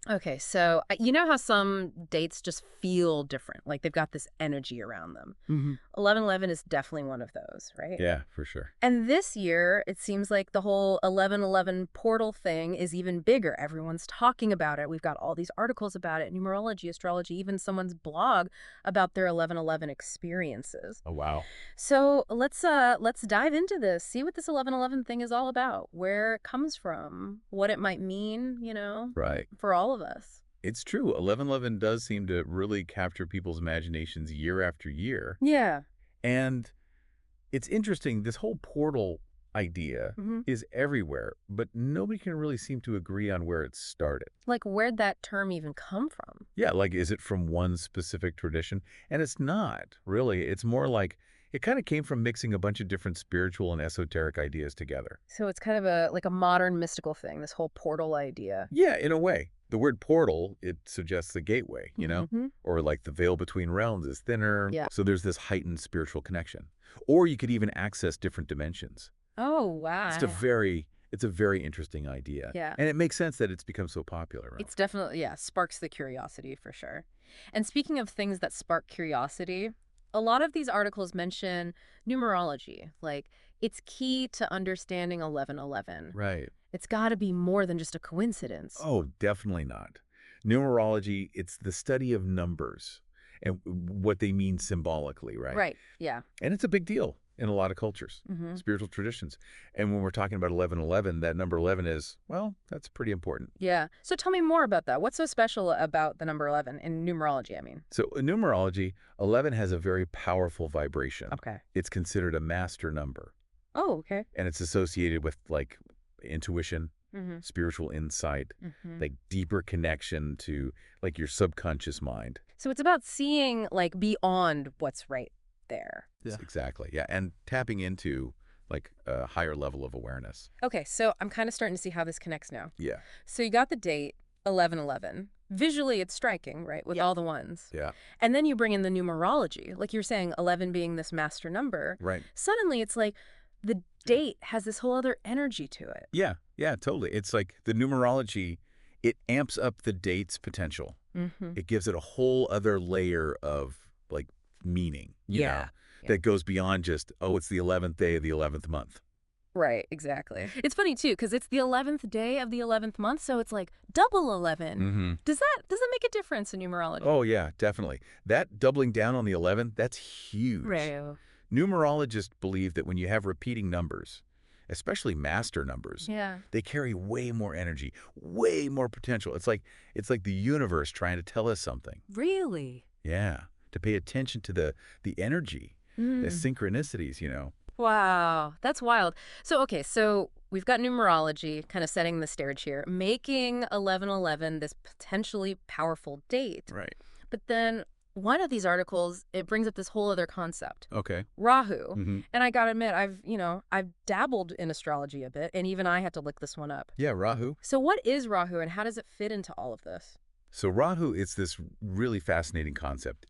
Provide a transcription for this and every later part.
Okay, so you know how some dates just feel different, like they've got this energy around them. Hmm. 1111 is definitely one of those, right? Yeah, for sure. And this year, it seems like the whole 1111 portal thing is even bigger. Everyone's talking about it. We've got all these articles about it, numerology, astrology, even someone's blog about their 1111 experiences. Oh, wow. So let's dive into this. See what this 1111 thing is all about, where it comes from, what it might mean, Right. for all of us. It's true. 1111 does seem to really capture people's imaginations year after year. Yeah. And it's interesting, this whole portal idea Hmm. is everywhere, but nobody can really seem to agree on where it started. Like, where'd that term even come from? Yeah, like, is it from one specific tradition? And it's not, really. It's more like it kind of came from mixing a bunch of different spiritual and esoteric ideas together. So it's kind of a modern mystical thing, this whole portal idea. Yeah, in a way. The word portal, it suggests a gateway, Hmm. Or like the veil between realms is thinner. Yeah. So there's this heightened spiritual connection. Or you could even access different dimensions. Oh, It's wow. a very interesting idea. Yeah. And it makes sense that it's become so popular, right? It's definitely, yeah, sparks the curiosity for sure. And speaking of things that spark curiosity, a lot of these articles mention numerology. Like, it's key to understanding 1111. Right. It's got to be more than just a coincidence. Oh, definitely not. Numerology, it's the study of numbers and what they mean symbolically, right? Right. Yeah. And it's a big deal in a lot of cultures, Hmm. spiritual traditions. And when we're talking about 1111, that number 11 is, well, that's pretty important. Yeah. So tell me more about that. What's so special about the number 11 in numerology, I mean? So in numerology, 11 has a very powerful vibration. Okay. It's considered a master number, Oh, okay. and it's associated with like intuition, Hmm. spiritual insight, Hmm. like deeper connection to like your subconscious mind. So it's about seeing, like, beyond what's right there. Yeah. Exactly. Yeah. And tapping into like a higher level of awareness. Okay, so I'm kind of starting to see how this connects now. Yeah. So you got the date, 1111. Visually, it's striking, right, with all the ones. Yeah. And then you bring in the numerology, like you're saying, 11 being this master number. Right. Suddenly, it's like the date has this whole other energy to it. Yeah. Yeah, totally. It's like the numerology, it amps up the date's potential. Mm-hmm. It gives it a whole other layer of like meaning, Yeah. that goes beyond just, oh, it's the 11th day of the 11th month. Right, exactly. It's funny, too, because it's the 11th day of the 11th month, so it's like double 11. Mm-hmm. Does that make a difference in numerology? Oh, yeah, definitely. That doubling down on the 11, that's huge. Right. Numerologists believe that when you have repeating numbers, especially master numbers, Yeah. they carry way more energy, way more potential. It's like the universe trying to tell us something. Really? Yeah, to pay attention to the energy, the synchronicities. Wow, that's wild. So we've got numerology kind of setting the stage here, making 1111 this potentially powerful date. Right. But then one of these articles, it brings up this whole other concept, Okay. Rahu. Mm-hmm. And I gotta admit, I've dabbled in astrology a bit, and even I had to look this one up. Yeah, Rahu. So what is Rahu, and how does it fit into all of this? So Rahu, it's this really fascinating concept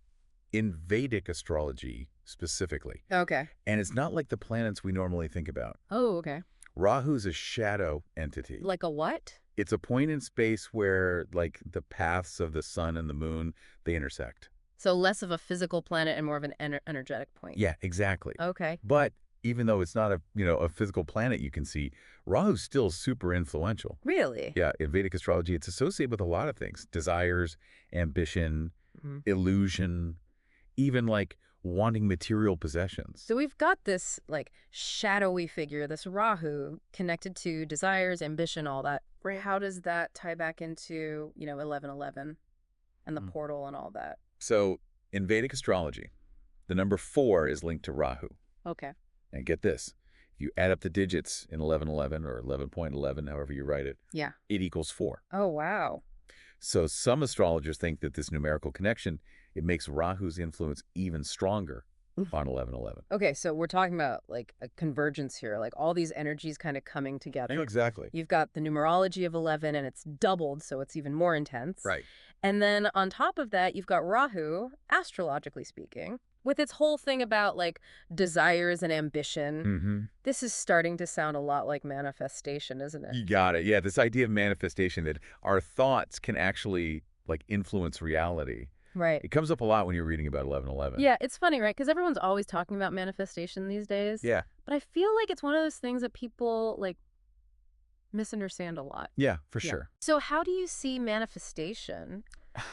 in Vedic astrology specifically. Okay. And it's not like the planets we normally think about. Oh, okay. Rahu's a shadow entity. Like a what? It's a point in space where like the paths of the sun and the moon, they intersect. So less of a physical planet and more of an energetic point. Yeah, exactly. Okay. But even though it's not a physical planet you can see, Rahu's still super influential. Really? Yeah, in Vedic astrology, it's associated with a lot of things: desires, ambition, Mhm. illusion, even like wanting material possessions. So we've got this, like, shadowy figure, this Rahu, connected to desires, ambition, all that. Right. How does that tie back into, 1111 and the Mm. portal and all that? So in Vedic astrology, the number 4 is linked to Rahu. Okay. And get this, if you add up the digits in 1111 or 11.11, however you write it, Yeah. it equals 4. Oh, wow. So some astrologers think that this numerical connection, it makes Rahu's influence even stronger on 1111. Okay, so we're talking about, like, a convergence here, like all these energies kind of coming together. Exactly. You've got the numerology of 11, and it's doubled, so it's even more intense. Right. And then on top of that, you've got Rahu, astrologically speaking, With its whole thing about, like, desires and ambition, Mm-hmm. this is starting to sound a lot like manifestation, isn't it? You got it. Yeah, this idea of manifestation, that our thoughts can actually, like, influence reality. Right. It comes up a lot when you're reading about 11/11. Yeah, it's funny, right? Because everyone's always talking about manifestation these days. Yeah. But I feel like it's one of those things that people, like, misunderstand a lot. Yeah, for Yeah. sure. So how do you see manifestation,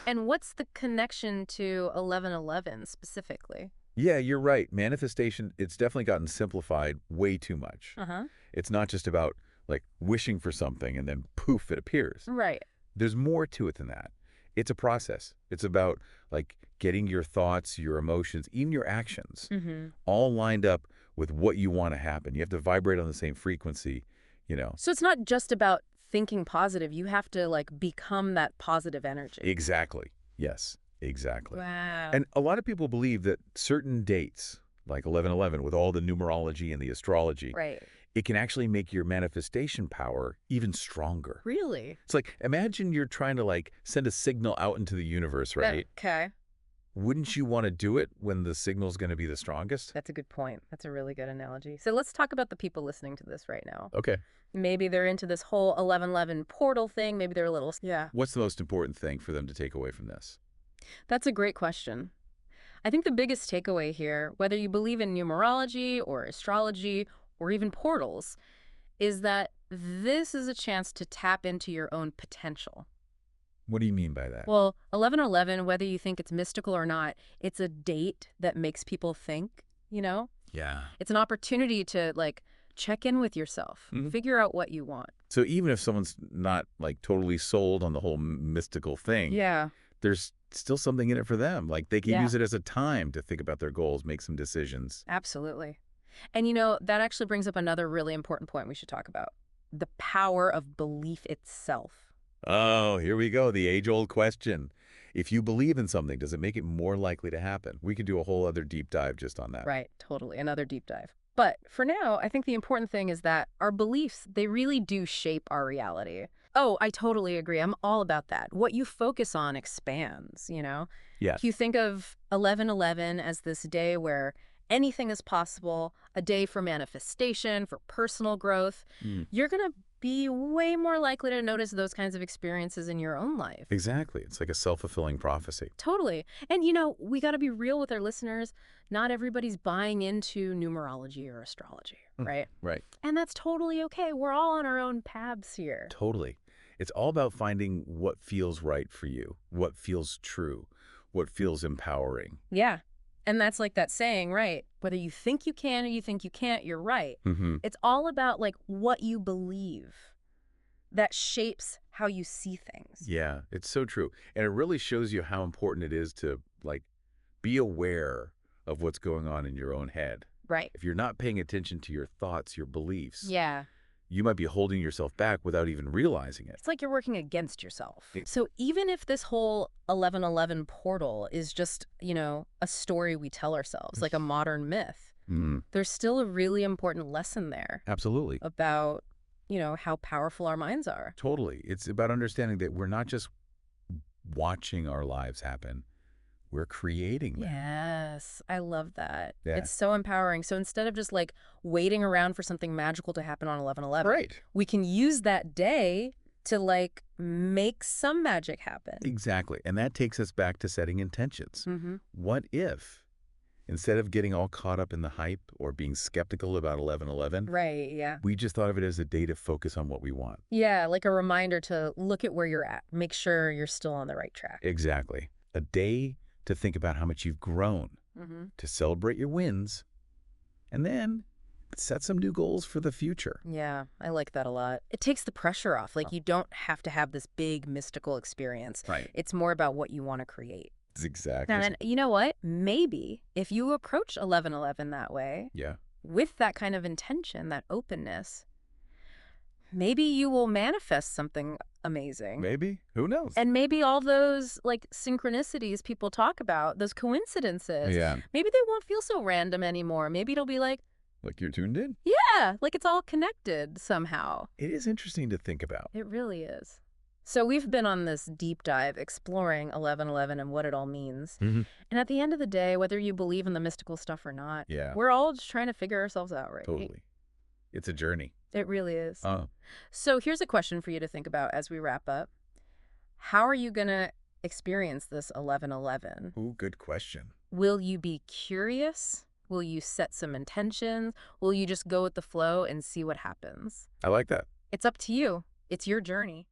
and what's the connection to 11/11 specifically? Yeah, you're right. Manifestation, it's definitely gotten simplified way too much. Uh-huh. It's not just about, like, wishing for something and then poof, it appears. Right. There's more to it than that. It's a process. It's about, like, getting your thoughts, your emotions, even your actions Mm-hmm. all lined up with what you want to happen. You have to vibrate on the same frequency, you know. So it's not just about thinking positive. You have to, like, become that positive energy. Exactly. Yes, exactly. Wow. And a lot of people believe that certain dates, like 11/11, with all the numerology and the astrology, Right. it can actually make your manifestation power even stronger. Really? It's like, imagine you're trying to, like, send a signal out into the universe, right? Okay. Wouldn't you want to do it when the signal's going to be the strongest? That's a good point. That's a really good analogy. So let's talk about the people listening to this right now. Okay. Maybe they're into this whole 11/11 portal thing. Maybe they're a little... Yeah. What's the most important thing for them to take away from this? That's a great question. I think the biggest takeaway here, whether you believe in numerology or astrology or even portals, is that this is a chance to tap into your own potential. What do you mean by that? Well, 11/11, whether you think it's mystical or not, it's a date that makes people think, you know? Yeah. It's an opportunity to, like, check in with yourself, Mhm. figure out what you want. So even if someone's not, like, totally sold on the whole mystical thing, Yeah. there's still something in it for them. Like, they can Yeah. use it as a time to think about their goals, make some decisions. Absolutely. And, you know, that actually brings up another really important point we should talk about: the power of belief itself. Oh, here we go. The age-old question. If you believe in something, does it make it more likely to happen? We could do a whole other deep dive just on that. Right, totally. Another deep dive. But for now, I think the important thing is that our beliefs, they really do shape our reality. Oh, I totally agree. I'm all about that. What you focus on expands, you know? Yeah. If you think of 11/11 as this day where anything is possible, a day for manifestation, for personal growth, Mm. you're going to be way more likely to notice those kinds of experiences in your own life. Exactly. It's like a self-fulfilling prophecy. Totally. And, you know, we got to be real with our listeners. Not everybody's buying into numerology or astrology, right? Right. And that's totally okay. We're all on our own paths here. Totally. It's all about finding what feels right for you, what feels true, what feels empowering. Yeah. And that's like that saying, right? Whether you think you can or you think you can't, you're right. Mm-hmm. It's all about, like, what you believe that shapes how you see things. Yeah, it's so true. And it really shows you how important it is to, like, be aware of what's going on in your own head. Right. If you're not paying attention to your thoughts, your beliefs, Yeah. you might be holding yourself back without even realizing it. It's like you're working against yourself. It- So even if this whole 11/11 portal is just, you know, a story we tell ourselves, like a modern myth, Mm, there's still a really important lesson there absolutely. about, you know, how powerful our minds are. Totally. It's about understanding that we're not just watching our lives happen. We're creating them. Yes, I love that. Yeah. It's so empowering. So instead of just, like, waiting around for something magical to happen on 11/11, Right. we can use that day to, like, make some magic happen. Exactly. And that takes us back to setting intentions. Mm-hmm. What if, instead of getting all caught up in the hype or being skeptical about 11/11, Right, yeah. we just thought of it as a day to focus on what we want? Yeah, like a reminder to look at where you're at. Make sure you're still on the right track. Exactly. A day to think about how much you've grown, Mm-hmm. to celebrate your wins, and then set some new goals for the future. Yeah, I like that a lot. It takes the pressure off. Like, you don't have to have this big mystical experience. Right. It's more about what you want to create. Exactly. Now, and you know what? Maybe if you approach 11/11 that way, Yeah. with that kind of intention, that openness, maybe you will manifest something amazing. Maybe. Who knows? And maybe all those, like, synchronicities people talk about, those coincidences, Yeah. maybe they won't feel so random anymore. Maybe it'll be like, Like you're tuned in. yeah, like it's all connected somehow. It is interesting to think about. It really is. So we've been on this deep dive exploring 1111 and what it all means. Hmm. And at the end of the day, whether you believe in the mystical stuff or not, Yeah, we're all just trying to figure ourselves out, right? totally. It's a journey. It really is. Oh, So here's a question for you to think about as we wrap up. How are you going to experience this 1111? ooh, good question. Will you be curious? Will you set some intentions? Will you just go with the flow and see what happens? I like that. It's up to you. It's your journey.